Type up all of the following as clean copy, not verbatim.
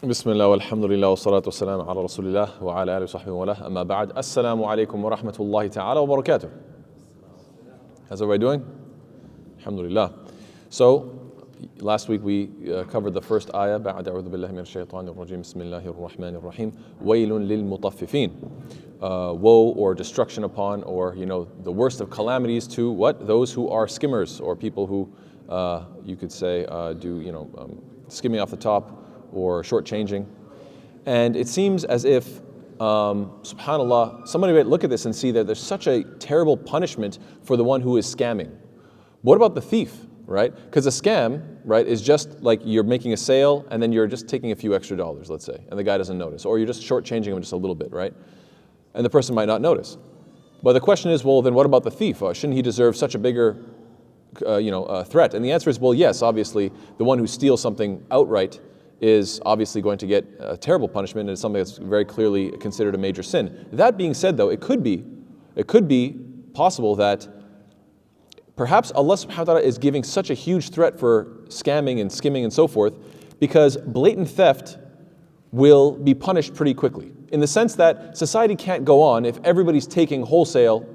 Bismillah walhamdulillah wa salatu wassalam ala rasulillah wa ala alihi wa sahbihi wa lah, amma ba'd. Assalamu alaikum wa rahmatullahi ta'ala wa barakatuh. How's everybody doing? Alhamdulillah. So, last week we covered the first ayah, ba'd a'udhu billahi min ash-shaytanir rajim, bismillahir rahmanir rahim, waylun lil mutaffifin. Woe or destruction upon, or the worst of calamities to what? Those who are skimmers, or people who you could say do skimming off the top, or shortchanging. And it seems as if, subhanAllah, somebody might look at this and see that there's such a terrible punishment for the one who is scamming. What about the thief, right? Because a scam, right, is just like you're making a sale and then you're just taking a few extra dollars, let's say, and the guy doesn't notice. Or you're just shortchanging him just a little bit, right? And the person might not notice. But the question is, well, then what about the thief? Shouldn't he deserve such a bigger threat? And the answer is, well, yes, obviously, the one who steals something outright is obviously going to get a terrible punishment, and it's something that's very clearly considered a major sin. That being said, though, it could be possible that perhaps Allah subhanahu wa ta'ala is giving such a huge threat for scamming and skimming and so forth, because blatant theft will be punished pretty quickly. In the sense that society can't go on if everybody's taking wholesale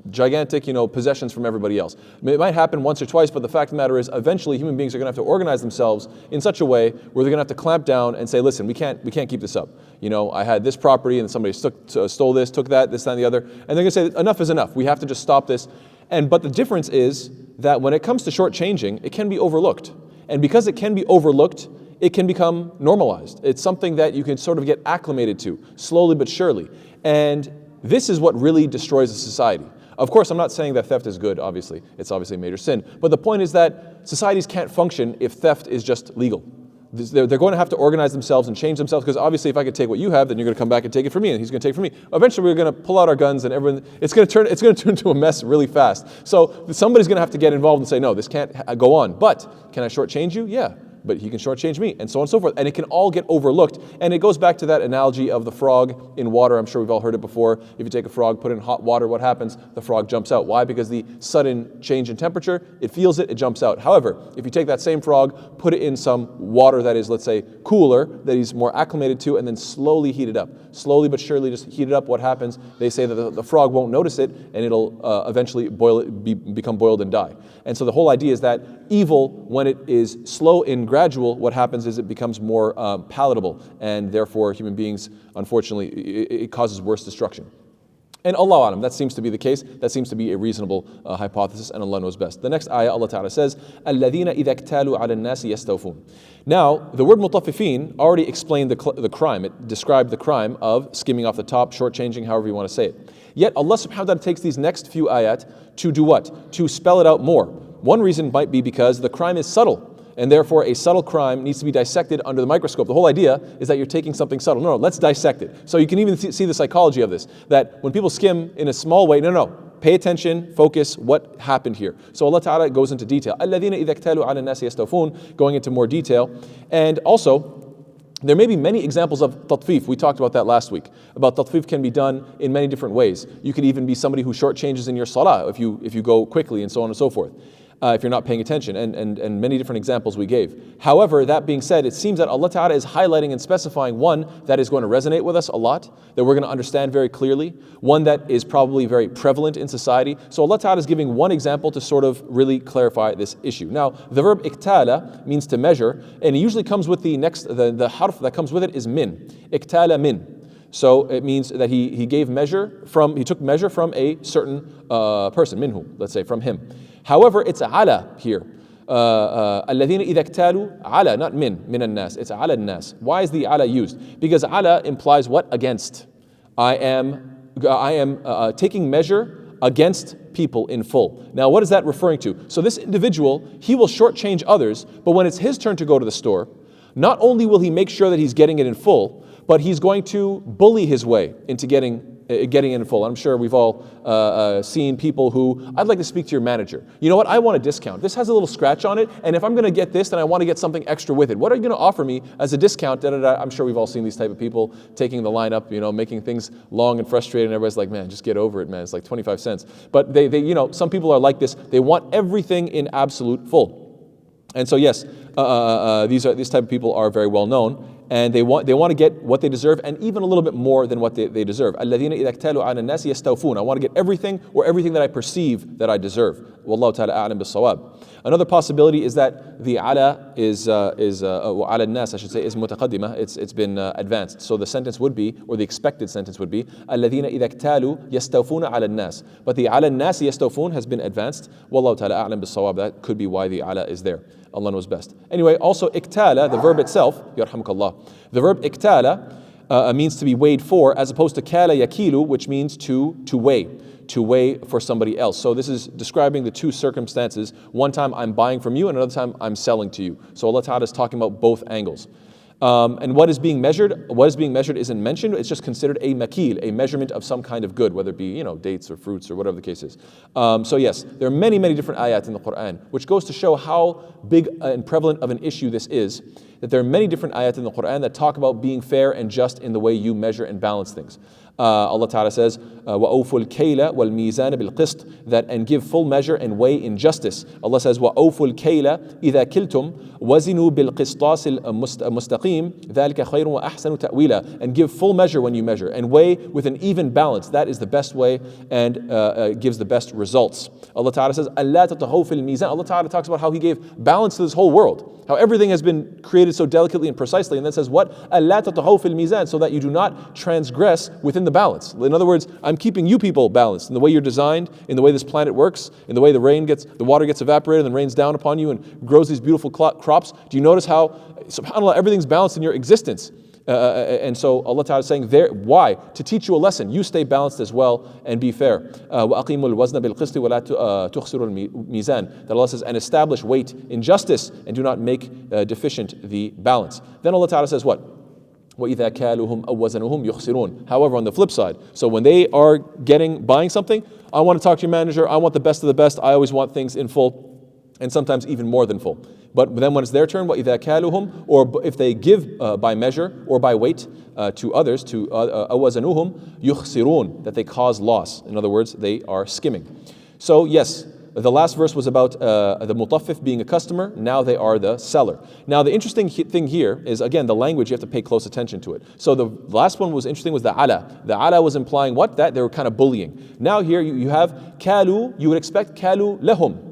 gigantic, possessions from everybody else. It might happen once or twice, but the fact of the matter is, eventually human beings are going to have to organize themselves in such a way where they're going to have to clamp down and say, listen, we can't keep this up. I had this property and somebody stole this, took that, this, that, and the other, and they're going to say, enough is enough. We have to just stop this. But the difference is that when it comes to shortchanging, it can be overlooked, and because it can be overlooked, it can become normalized. It's something that you can sort of get acclimated to, slowly but surely, and this is what really destroys a society. Of course, I'm not saying that theft is good, obviously. It's obviously a major sin. But the point is that societies can't function if theft is just legal. They're going to have to organize themselves and change themselves, because obviously if I could take what you have, then you're going to come back and take it from me, and he's going to take it from me. Eventually we're going to pull out our guns and everyone, it's going to turn into a mess really fast. So somebody's going to have to get involved and say, no, this can't go on. But can I shortchange you? Yeah. But he can shortchange me, and so on and so forth. And it can all get overlooked. And it goes back to that analogy of the frog in water. I'm sure we've all heard it before. If you take a frog, put it in hot water, what happens? The frog jumps out. Why? Because the sudden change in temperature, it feels it jumps out. However, if you take that same frog, put it in some water that is, let's say, cooler, that he's more acclimated to, and then slowly heat it up. Slowly but surely just heat it up. What happens? They say that the frog won't notice it, and it'll eventually become boiled and die. And so the whole idea is that evil, when it is slow and gradual, what happens is it becomes more palatable, and therefore human beings, unfortunately, it causes worse destruction. And Allahu A'lam, that seems to be the case. That seems to be a reasonable hypothesis, and Allah knows best. The next ayah, Allah Ta'ala says, الَّذِينَ إِذَا اكْتَالُوا عَلَى النَّاسِ يَسْتَوْفُونَ. Now, the word mutaffifin already explained the crime. It described the crime of skimming off the top, shortchanging, however you want to say it. Yet Allah subhanahu wa ta'ala takes these next few ayat to do what? To spell it out more. One reason might be because the crime is subtle, and therefore a subtle crime needs to be dissected under the microscope. The whole idea is that you're taking something subtle. No, let's dissect it. So you can even see the psychology of this, that when people skim in a small way, no, pay attention, focus, what happened here. So Allah Ta'ala goes into detail. الَّذِينَ إِذَا اكْتَالُوا عَلَى النَّاسِ يَسْتَوْفُونَ, going into more detail. And also, there may be many examples of tatfif. We talked about that last week. About tatfif can be done in many different ways. You could even be somebody who shortchanges in your salah if you go quickly, and so on and so forth. If you're not paying attention, and many different examples we gave. However, that being said, it seems that Allah Ta'ala is highlighting and specifying one that is going to resonate with us a lot, that we're going to understand very clearly, one that is probably very prevalent in society. So Allah Ta'ala is giving one example to sort of really clarify this issue. Now, the verb iktala means to measure, and it usually comes with the harf that comes with it is min. Iktala min. So it means that he took measure from a certain person, minhu, let's say, from him. However, it's ala here. الَّذِينَ إِذَا اكْتَالُوا ala, not min النَّاسِ. It's ala النَّاسِ. Why is the ala used? Because ala implies what? Against. I am taking measure against people in full. Now, what is that referring to? So this individual, he will shortchange others, but when it's his turn to go to the store, not only will he make sure that he's getting it in full, but he's going to bully his way into getting it in full. I'm sure we've all seen people who, I'd like to speak to your manager. You know what, I want a discount. This has a little scratch on it, and if I'm going to get this, then I want to get something extra with it. What are you going to offer me as a discount? I'm sure we've all seen these type of people taking the line up, making things long and frustrating, and everybody's like, man, just get over it, man. It's like 25 cents. But they some people are like this. They want everything in absolute full. And so yes, these type of people are very well known. and they want to get what they deserve and even a little bit more than what they deserve. الَّذِينَ إِذَا اكْتَالُوا عَلَى النَّاسِ يَسْتَوْفُونَ. I want to get everything or everything that I perceive that I deserve. Wallahu ta'ala a'lam bis-sawab. Another possibility is that the ala is ala al-nas, I should say, is mutaqaddimah. It's been advanced. So the sentence would be, or the expected sentence would be, الَّذِينَ إِذَا اكْتَالُوا يَسْتَوْفُونَ عَلَى النَّاسِ. But the ala al-nas yastawfun has been advanced. Wallahu ta'ala a'lam bis-sawab. That could be why the ala is there. Allah knows best. Anyway, also iktala, the verb itself, yarhamukallah. The verb iktala means to be weighed for, as opposed to kala yakilu, which means to weigh for somebody else. So this is describing the two circumstances. One time I'm buying from you, and another time I'm selling to you. So Allah Ta'ala is talking about both angles. And what is being measured? What is being measured isn't mentioned. It's just considered a makil, a measurement of some kind of good, whether it be dates or fruits or whatever the case is. So yes, there are many different ayat in the Quran, which goes to show how big and prevalent of an issue this is. That there are many different ayat in the Quran that talk about being fair and just in the way you measure and balance things. Allah Ta'ala says, وَأَوْفُوا الْكَيْلَ وَالْمِيزَانَ بِالْقِسْطِ, that and give full measure and weigh in justice. Allah says, وَأَوْفُوا الْكَيْلَ إِذَا كِلْتُمْ وَزِنُوا بِالْقِسْطَاسِ الْمُسْتَقِيمِ ذَلِكَ خَيْرٌ وَأَحْسَنُ تَأْوِيلًا, and give full measure when you measure, and weigh with an even balance. That is the best way and gives the best results. Allah Ta'ala says, أَلَّا تَطْغَوْا فِي الْمِيزَانِ. Allah Ta'ala talks about how He gave balance to this whole world, how everything has been created so delicately and precisely, and then says what? أَلَّا تَطْغَوْا فِي الْمِيزَانِ, so that you do not transgress within the balance. In other words, I'm keeping you people balanced in the way you're designed, in the way this planet works, in the way the water gets evaporated and rains down upon you and grows these beautiful crops. Do you notice how, subhanAllah, everything's balanced in your existence? And so Allah Ta'ala is saying there, why? To teach you a lesson. You stay balanced as well and be fair. وَأَقِيمُوا الْوَزْنَ بِالْقِسْطِ وَلَا تُخْسِرُوا الْمِيزَانِ. That Allah says, and establish weight in justice and do not make deficient the balance. Then Allah Ta'ala says what? وَإِذَا كَالُهُمْ أَوْ وَزَنُهُمْ يُخْسِرُونَ. However, on the flip side, so when they are buying something, I want to talk to your manager, I want the best of the best, I always want things in full, and sometimes even more than full. But then when it's their turn, وَإِذَا كَالُهُمْ, or if they give by measure or by weight to others, to أَوْ يُخْسِرُونَ, that they cause loss. In other words, they are skimming. So yes, the last verse was about the mutaffif being a customer. Now they are the seller. Now the interesting thing here is, again, the language, you have to pay close attention to it. So the last one was interesting, was the ala. The ala was implying what? That they were kind of bullying. Now here you have kalu, you would expect kalu lahum.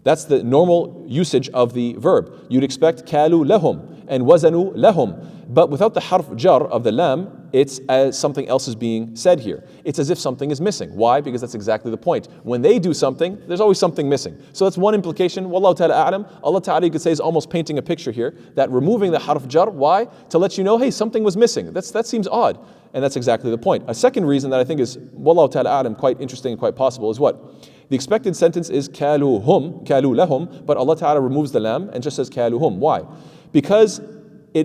That's the normal usage of the verb. You'd expect kalu lahum and wazanu lahum. But without the harf jar of the lam, it's as something else is being said here. It's as if something is missing. Why? Because that's exactly the point. When they do something, there's always something missing. So that's one implication. Wallahu ta'ala a'lam. Allah Ta'ala, you could say, is almost painting a picture here, that removing the harf jar, why? To let you know, hey, something was missing. That seems odd. And that's exactly the point. A second reason that I think is, wallahu ta'ala a'lam, quite interesting and quite possible is what? The expected sentence is kalu lahum, but Allah Ta'ala removes the lam and just says kaluhum. Why? Because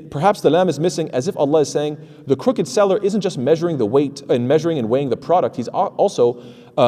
perhaps the lam is missing, as if Allah is saying the crooked seller isn't just measuring the weight and measuring and weighing the product, he's also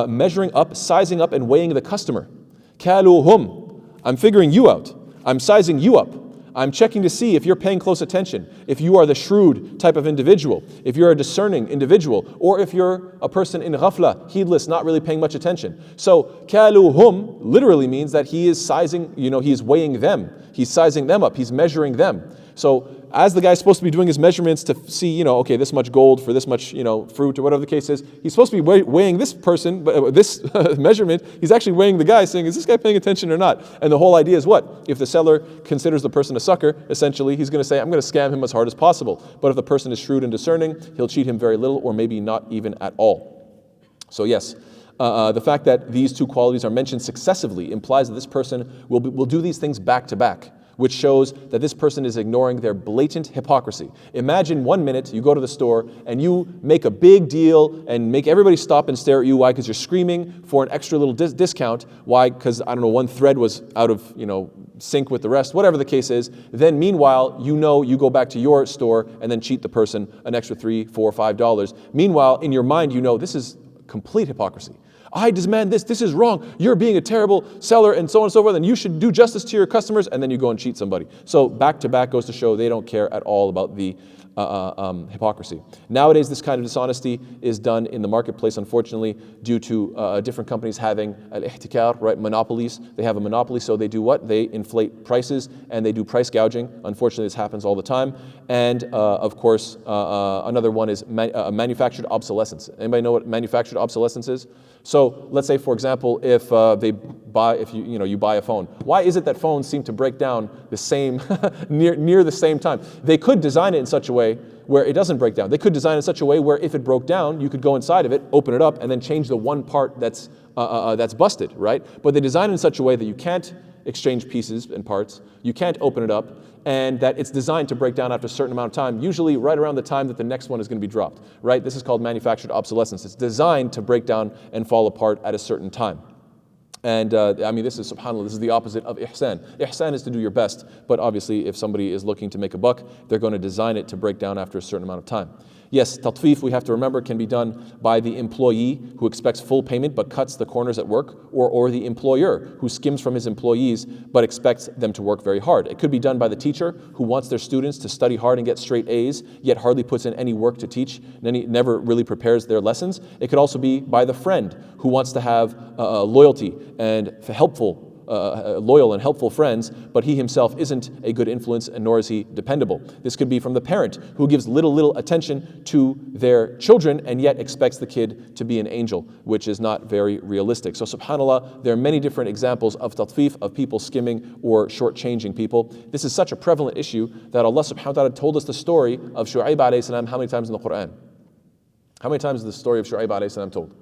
measuring up, sizing up and weighing the customer. Kaluhum, I'm figuring you out. I'm sizing you up. I'm checking to see if you're paying close attention, if you are the shrewd type of individual, if you're a discerning individual, or if you're a person in ghafla, heedless, not really paying much attention. So kaluhum literally means that he is sizing, he is weighing them. He's sizing them up. He's measuring them. So as the guy's supposed to be doing his measurements to see, okay, this much gold for this much, fruit or whatever the case is, he's supposed to be weighing this person, but this measurement, he's actually weighing the guy, saying, is this guy paying attention or not? And the whole idea is what? If the seller considers the person a sucker, essentially, he's going to say, I'm going to scam him as hard as possible. But if the person is shrewd and discerning, he'll cheat him very little or maybe not even at all. So yes, the fact that these two qualities are mentioned successively implies that this person will do these things back to back, which shows that this person is ignoring their blatant hypocrisy. Imagine 1 minute you go to the store and you make a big deal and make everybody stop and stare at you. Why? Because you're screaming for an extra little discount. Why? Because, one thread was out of, sync with the rest, whatever the case is. Then meanwhile, you go back to your store and then cheat the person an extra $3, $4, $5. Meanwhile, in your mind, this is complete hypocrisy. I demand this is wrong, you're being a terrible seller, and so on and so forth, and you should do justice to your customers, and then you go and cheat somebody. So back to back goes to show they don't care at all about the hypocrisy. Nowadays, this kind of dishonesty is done in the marketplace, unfortunately, due to different companies having al-ihtikar, right, monopolies. They have a monopoly, so they do what? They inflate prices and they do price gouging. Unfortunately, this happens all the time. And of course, another one is manufactured obsolescence. Anybody know what manufactured obsolescence is? So let's say, for example, if you buy a phone, why is it that phones seem to break down the same near the same time? They could design it in such a way where it doesn't break down. They could design it in such a way where if it broke down, you could go inside of it, open it up, and then change the one part that's busted, right? But they design it in such a way that you can't exchange pieces and parts, you can't open it up, and that it's designed to break down after a certain amount of time, usually right around the time that the next one is going to be dropped, right? This is called manufactured obsolescence. It's designed to break down and fall apart at a certain time. And this is, subhanAllah, this is the opposite of ihsan. Ihsan is to do your best, but obviously if somebody is looking to make a buck, they're going to design it to break down after a certain amount of time. Yes, tatfif, we have to remember, can be done by the employee who expects full payment but cuts the corners at work, or the employer who skims from his employees but expects them to work very hard. It could be done by the teacher who wants their students to study hard and get straight A's, yet hardly puts in any work to teach, and never really prepares their lessons. It could also be by the friend who wants to have loyalty and loyal and helpful friends, but he himself isn't a good influence, and nor is he dependable. This could be from the parent who gives little attention to their children and yet expects the kid to be an angel, which is not very realistic. So subhanAllah, there are many different examples of tatfif, of people skimming or shortchanging people. This is such a prevalent issue that Allah subhanahu wa ta'ala told us the story of Shu'aib alayhi salam how many times in the Quran? How many times is the story of Shu'aib alayhi salam told?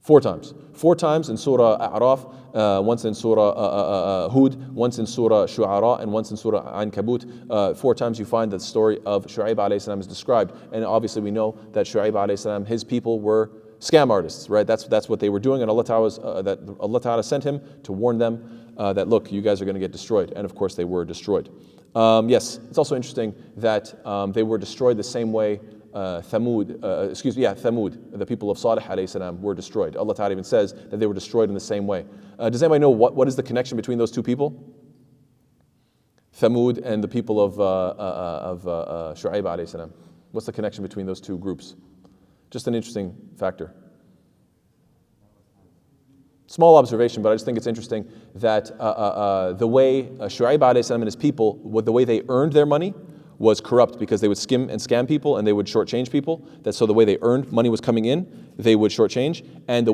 4 times. 4 times in Surah A'raf, once in Surah Hud, once in Surah Shu'ara, and once in Surah Ankabut. 4 times you find that the story of Shu'aib alayhi salam is described. And obviously we know that Shu'aib alayhi salam, his people were scam artists, right? That's what they were doing, and Allah Ta'ala sent him to warn them that, look, you guys are going to get destroyed. And of course they were destroyed. Yes, it's also interesting that they were destroyed the same way Thamud, the people of Salih alayhi salam, were destroyed. Allah Ta'ala even says that they were destroyed in the same way. Does anybody know what is the connection between those 2 people? Thamud and the people of Shu'aib alayhi salam. What's the connection between those 2 groups? Just an interesting factor. Small observation, but I just think it's interesting that the way Shu'aib alayhi salam and his people, the way they earned their money was corrupt, because they would skim and scam people and they would shortchange people. So the way they earned money was coming in, they would shortchange. And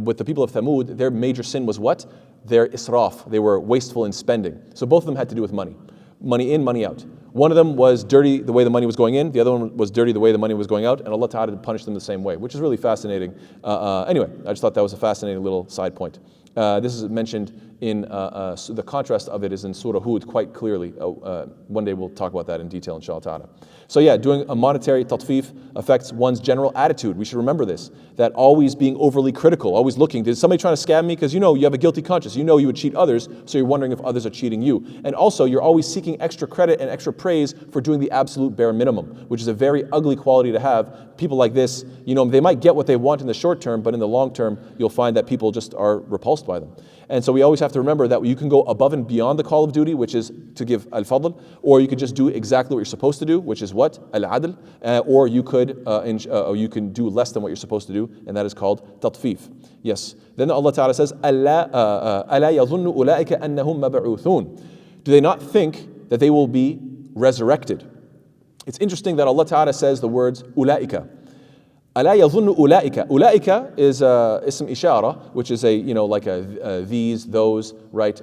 with the people of Thamud, their major sin was what? Their israf. They were wasteful in spending. So both of them had to do with money. Money in, money out. One of them was dirty the way the money was going in, the other one was dirty the way the money was going out, and Allah Ta'ala punished them the same way, which is really fascinating. Anyway, I just thought that was a fascinating little side point. This is mentioned in the contrast of it is in Surah Hud quite clearly. One day we'll talk about that in detail, inshallah ta'ala. So yeah, doing a monetary tatfif affects one's general attitude. We should remember this, that always being overly critical, always looking, did somebody trying to scam me? Because you have a guilty conscience. You would cheat others, so you're wondering if others are cheating you. And also, you're always seeking extra credit and extra praise for doing the absolute bare minimum, which is a very ugly quality to have. People like this, they might get what they want in the short term, but in the long term, you'll find that people just are repulsed by them. And so we always have to remember that you can go above and beyond the call of duty, which is to give al-fadl, or you could just do exactly what you're supposed to do, which is what? Al-adl, or you can do less than what you're supposed to do, and that is called tatfif. Yes. Then Allah Ta'ala says, أَلَا يَظُنُّ أُولَٰئِكَ أَنَّهُمْ مَبْعُوثُونَ. Do they not think that they will be resurrected? It's interesting that Allah Ta'ala says the words أُولَٰئِكَ. أَلَا يَظُنُّ أُولَٰئِكَ. أُولَٰئِكَ is ism ishara, which is like a these, those, right?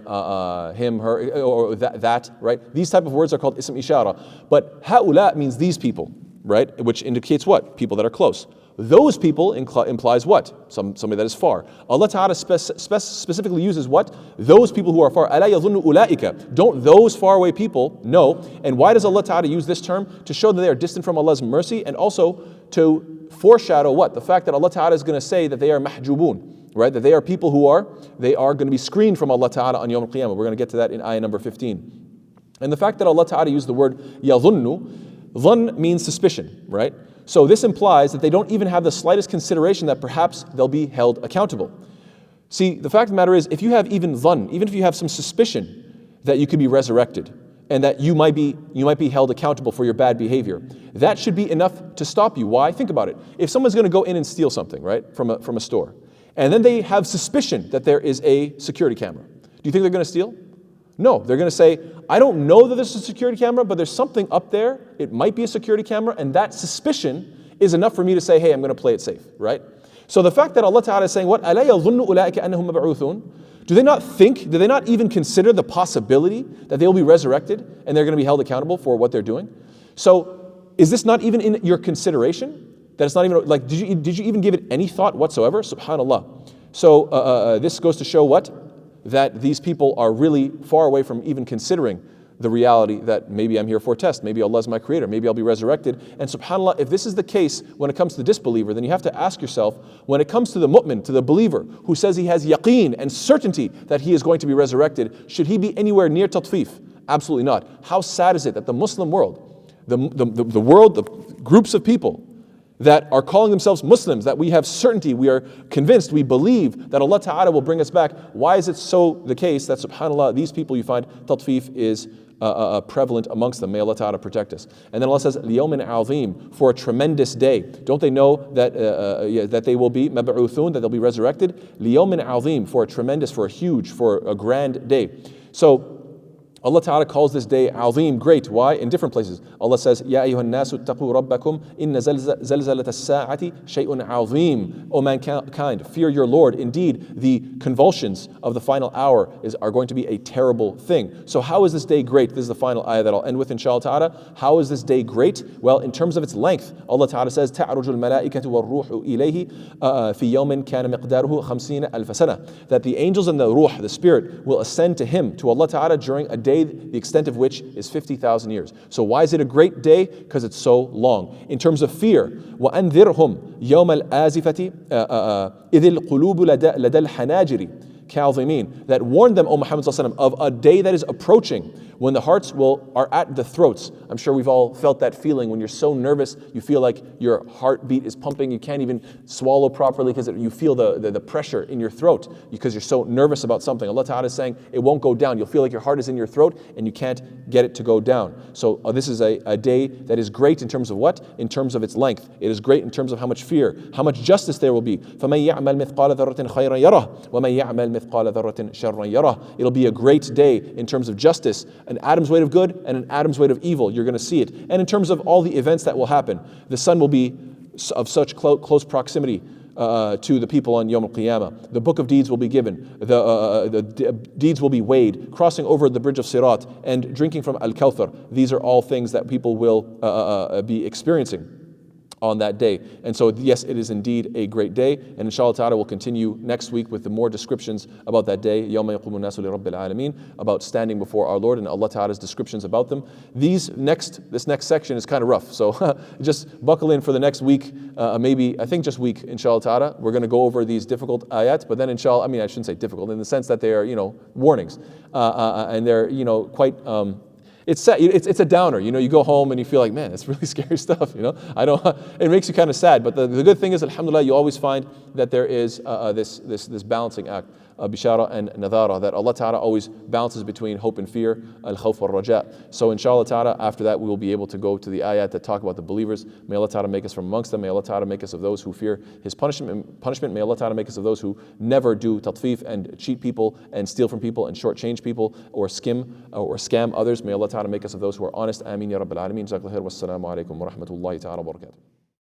Him, her, or that, right? These type of words are called ism ishara. But هَؤُلَاء means these people, right? Which indicates what? People that are close. Those people implies what? Somebody that is far. Allah Ta'ala specifically uses what? Those people who are far. أَلَا يَظُنُّ أُولَٰئِكَ. Don't those faraway people know? And why does Allah Ta'ala use this term? To show that they are distant from Allah's mercy, and also to foreshadow what? The fact that Allah Ta'ala is going to say that they are mahjubun, right? That they are people who are going to be screened from Allah Ta'ala on Yawm al-Qiyamah. We're going to get to that in ayah number 15. And the fact that Allah Ta'ala used the word يَظُنُّ, dhann means suspicion, right? So this implies that they don't even have the slightest consideration that perhaps they'll be held accountable. See, the fact of the matter is, if you have even dhann, even if you have some suspicion that you could be resurrected, and that you might be held accountable for your bad behavior. That should be enough to stop you. Why? Think about it. If someone's going to go in and steal something, right, from a store, and then they have suspicion that there is a security camera, do you think they're going to steal? No, they're going to say, I don't know that there's a security camera, but there's something up there. It might be a security camera, and that suspicion is enough for me to say, hey, I'm going to play it safe, right? So the fact that Allah Ta'ala is saying, what? أَلَا يَظُنُّ أُولَٰئِكَ أَنَّهُمْ مَبْعُوثُونَ? Do they not even consider the possibility that they will be resurrected and they're going to be held accountable for what they're doing? So is this not even in your consideration? That it's not even, like, did you even give it any thought whatsoever? SubhanAllah. So this goes to show what? That these people are really far away from even considering the reality that maybe I'm here for a test, maybe Allah is my creator, maybe I'll be resurrected. And subhanAllah, if this is the case when it comes to the disbeliever, then you have to ask yourself, when it comes to the mu'min, to the believer, who says he has yaqeen and certainty that he is going to be resurrected, should he be anywhere near tatfif? Absolutely not. How sad is it that the Muslim world, the world, the groups of people that are calling themselves Muslims, that we have certainty, we are convinced, we believe that Allah Ta'ala will bring us back. Why is it so the case that subhanAllah, these people you find tatfif is prevalent amongst them? May Allah Ta'ala protect us. And then Allah says, لِيَوْمٍ عَظِيمٍ, for a tremendous day. Don't they know that they will be مَبْعُوثُونَ, that they'll be resurrected? لِيَوْمٍ عَظِيمٍ, for a tremendous, for a huge, for a grand day. So Allah Ta'ala calls this day azim, great. Why? In different places. Allah says, Ya ayyuhan nasu ttaqu rabbakum inna zalzalat as-sa'ati shay'un azim. O mankind, fear your Lord. Indeed, the convulsions of the final hour are going to be a terrible thing. So how is this day great? This is the final ayah that I'll end with, inshallah ta'ala. How is this day great? Well, in terms of its length, Allah Ta'ala says, تَعْرُجُ الْمَلَائِكَةُ وَالْرُوحُ إِلَيْهِ فِي يَوْمٍ كَانَ مِقْدَارُهُ 50,000 سَنَةً. That the angels and the ruh, the spirit, will ascend to him, to Allah Ta'ala, during a day the extent of which is 50,000 years. So why is it a great day? Because it's so long. In terms of fear, وَأَنذِرْهُمْ يَوْمَ الْآزِفَةِ إِذِ الْقُلُوبُ لَدَى الْحَنَاجِرِ كَاظِمِينَ. That warned them, O Muhammad ﷺ, of a day that is approaching when the hearts are at the throats. I'm sure we've all felt that feeling when you're so nervous, you feel like your heartbeat is pumping, you can't even swallow properly because you feel the pressure in your throat because you're so nervous about something. Allah Ta'ala is saying it won't go down. You'll feel like your heart is in your throat and you can't get it to go down. So this is a day that is great in terms of what? In terms of its length. It is great in terms of how much fear, how much justice there will be. فَمَنْ يَعْمَلْ مِثْقَالَ ذَرَّةٍ خَيْرًا يَرَهُ وَمَنْ يَعْمَلْ مِثْقَالَ ذَرَّةٍ شَرًّا يَرَهُ. It'll be a great day in terms of justice, an atom's weight of good and an atom's weight of evil. You're going to see it. And in terms of all the events that will happen, the sun will be of such close proximity to the people on Yawm al-Qiyamah. The book of deeds will be given. The deeds will be weighed. Crossing over the bridge of Sirat and drinking from Al-Kawthar. These are all things that people will be experiencing on that day. And so yes, it is indeed a great day, and inshallah ta'ala we'll continue next week with the more descriptions about that day, يَوْمَ يَقُومُ النَّاسُ لِرَبِّ الْعَالَمِينَ, about standing before our Lord and Allah Ta'ala's descriptions about them. This next section is kind of rough, so just buckle in for the next week, maybe, I think just week, inshallah ta'ala. We're going to go over these difficult ayat, but then inshallah, I shouldn't say difficult, in the sense that they are, warnings, and they're, quite, it's sad. It's a downer. You go home and you feel like, man, that's really scary stuff. It makes you kind of sad. But the good thing is, alhamdulillah, you always find that there is this balancing act, bishara and nadara, that Allah Ta'ala always balances between hope and fear, al-khawf wal-raja. So inshallah Ta'ala, after that we will be able to go to the ayat that talk about the believers. May Allah Ta'ala make us from amongst them. May Allah Ta'ala make us of those who fear His punishment. May Allah Ta'ala make us of those who never do tatfif and cheat people and steal from people and shortchange people or scam others. May Allah Ta'ala make us of those who are honest. Ameen ya Rabbil Alameen. Jazakallahu khair. Wassalamu alaikum wa rahmatullahi ta'ala wa barakatuh.